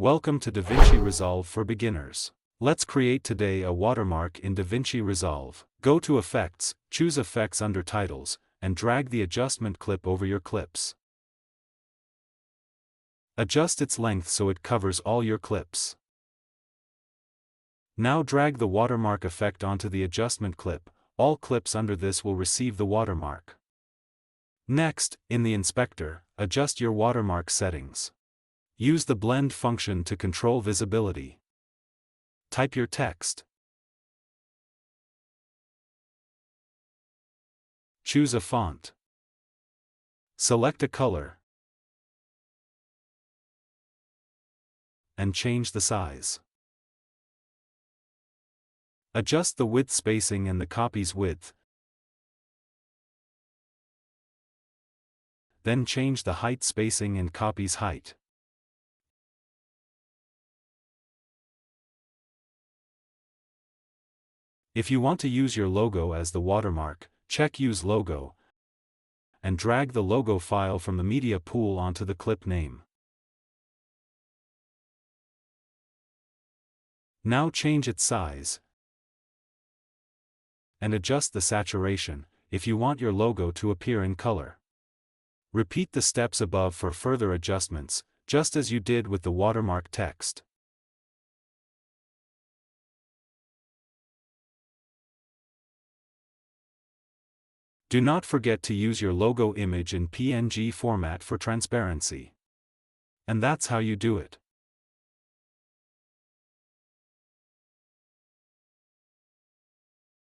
Welcome to DaVinci Resolve for beginners. Let's create today a watermark in DaVinci Resolve. Go to Effects, choose Effects under Titles, and drag the adjustment clip over your clips. Adjust its length so it covers all your clips. Now drag the watermark effect onto the adjustment clip. All clips under this will receive the watermark. Next, in the inspector, adjust your watermark settings. Use the blend function to control visibility. Type your text. Choose a font. Select a color. And change the size. Adjust the width spacing and the copy's width. Then change the height spacing and copy's height. If you want to use your logo as the watermark, check Use Logo, and drag the logo file from the media pool onto the clip name. Now change its size, and adjust the saturation, if you want your logo to appear in color. Repeat the steps above for further adjustments, just as you did with the watermark text. Do not forget to use your logo image in PNG format for transparency. And that's how you do it.